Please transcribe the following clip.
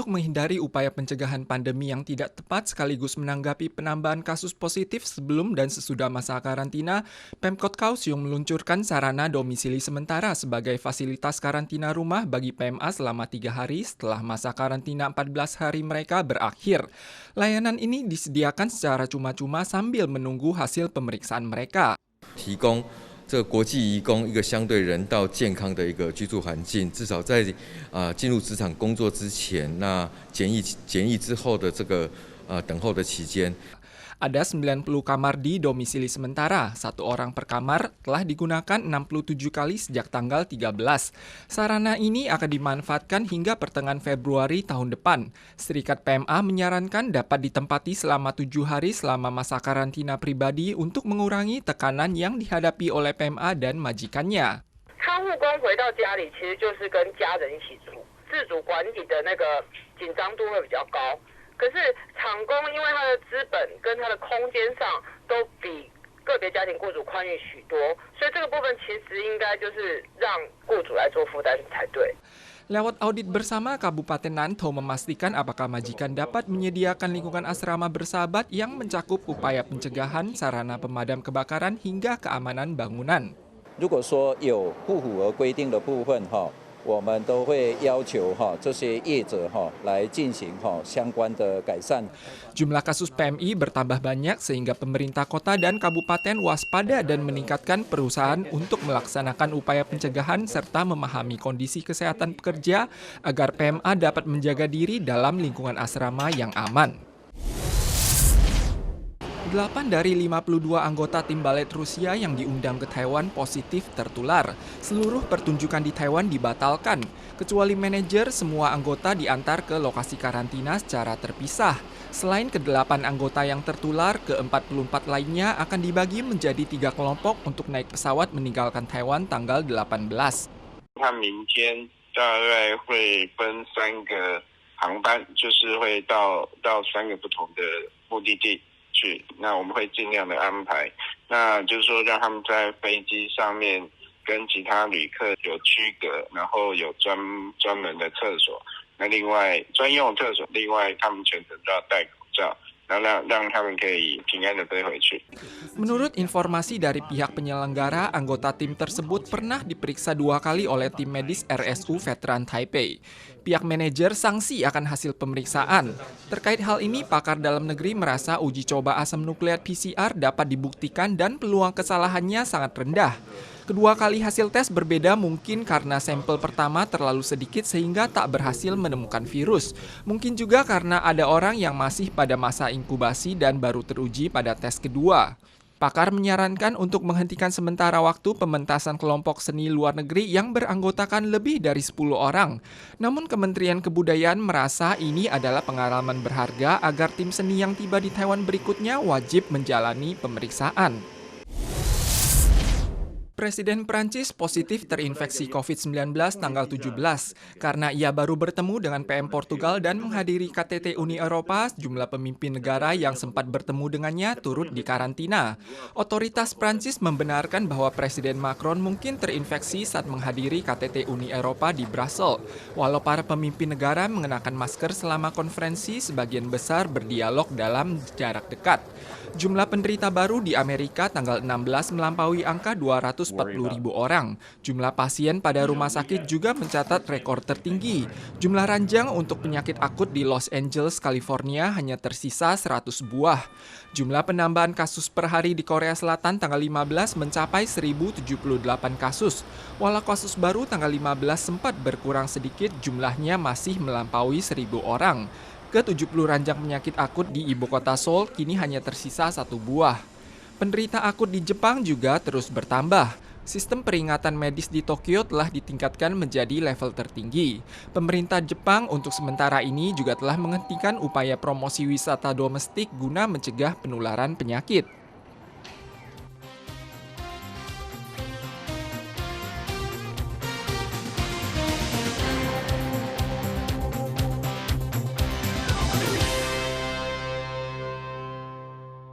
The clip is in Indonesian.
Untuk menghindari upaya pencegahan pandemi yang tidak tepat sekaligus menanggapi penambahan kasus positif sebelum dan sesudah masa karantina, Pemkot Kaohsiung meluncurkan sarana domisili sementara sebagai fasilitas karantina rumah bagi PMA selama 3 hari setelah masa karantina 14 hari mereka berakhir. Layanan ini disediakan secara cuma-cuma sambil menunggu hasil pemeriksaan mereka. 提供这个国际移工一个相对人道健康的一个居住环境，至少在进入职场工作之前，那检疫之后的这个等候的期间。 Ada 90 kamar di domisili sementara, 1 orang per kamar telah digunakan 67 kali sejak tanggal 13. Sarana ini akan dimanfaatkan hingga pertengahan Februari tahun depan. Serikat PMA menyarankan dapat ditempati selama 7 hari selama masa karantina pribadi untuk mengurangi tekanan yang dihadapi oleh PMA dan majikannya. 看护工回到家里，其实就是跟家人一起住，自主管理的那个紧张度会比较高。 可是厂工因为他的资本跟他的空间上都比个别家庭雇主宽裕许多，所以这个部分其实应该就是让雇主来做负担才对。 Lewat audit bersama, Kabupaten Nantou memastikan apakah majikan dapat menyediakan lingkungan asrama bersahabat yang mencakup upaya pencegahan, sarana pemadam kebakaran hingga keamanan bangunan. 如果说有不符合规定的部分我们都会要求这些业者来进行相关的改善。 Jumlah kasus PMI bertambah banyak sehingga pemerintah kota dan kabupaten waspada dan meningkatkan perusahaan untuk melaksanakan upaya pencegahan serta memahami kondisi kesehatan pekerja agar PMA dapat menjaga diri dalam lingkungan asrama yang aman. 8 dari 52 anggota tim balet Rusia yang diundang ke Taiwan positif tertular. Seluruh pertunjukan di Taiwan dibatalkan. Kecuali manajer, semua anggota diantar ke lokasi karantina secara terpisah. Selain ke-8 anggota yang tertular, ke-44 lainnya akan dibagi menjadi 3 kelompok untuk naik pesawat meninggalkan Taiwan tanggal 18. 他明天大概会分3个航班，就是会到3个不同的目的地。 那我们会尽量的安排，那就是说让他们在飞机上面跟其他旅客有区隔，然后有专门的厕所，那另外专用厕所，另外他们全程都要戴口罩。 让他们可以平安的飞回去。 Menurut informasi dari pihak penyelenggara, anggota tim tersebut pernah diperiksa 2 kali oleh tim medis RSU Veteran Taipei. Pihak manajer sanksi akan hasil pemeriksaan. Terkait hal ini, pakar dalam negeri merasa uji coba asam nukleat PCR dapat dibuktikan dan peluang kesalahannya sangat rendah. Kedua kali hasil tes berbeda mungkin karena sampel pertama terlalu sedikit sehingga tak berhasil menemukan virus. Mungkin juga karena ada orang yang masih pada masa inkubasi dan baru teruji pada tes kedua. Pakar menyarankan untuk menghentikan sementara waktu pementasan kelompok seni luar negeri yang beranggotakan lebih dari 10 orang. Namun Kementerian Kebudayaan merasa ini adalah pengalaman berharga agar tim seni yang tiba di Taiwan berikutnya wajib menjalani pemeriksaan. Presiden Prancis positif terinfeksi COVID-19 tanggal 17. Karena ia baru bertemu dengan PM Portugal dan menghadiri KTT Uni Eropa, jumlah pemimpin negara yang sempat bertemu dengannya turut dikarantina. Otoritas Prancis membenarkan bahwa Presiden Macron mungkin terinfeksi saat menghadiri KTT Uni Eropa di Brussels. Walau para pemimpin negara mengenakan masker selama konferensi, sebagian besar berdialog dalam jarak dekat. Jumlah penderita baru di Amerika tanggal 16 melampaui angka 240.000 orang. Jumlah pasien pada rumah sakit juga mencatat rekor tertinggi. Jumlah ranjang untuk penyakit akut di Los Angeles, California hanya tersisa 100 buah. Jumlah penambahan kasus per hari di Korea Selatan tanggal 15 mencapai 1.078 kasus. Walau kasus baru tanggal 15 sempat berkurang sedikit, jumlahnya masih melampaui 1.000 orang. Ke-70 ranjang penyakit akut di ibu kota Seoul kini hanya tersisa 1 buah. Penderita akut di Jepang juga terus bertambah. Sistem peringatan medis di Tokyo telah ditingkatkan menjadi level tertinggi. Pemerintah Jepang untuk sementara ini juga telah menghentikan upaya promosi wisata domestik guna mencegah penularan penyakit.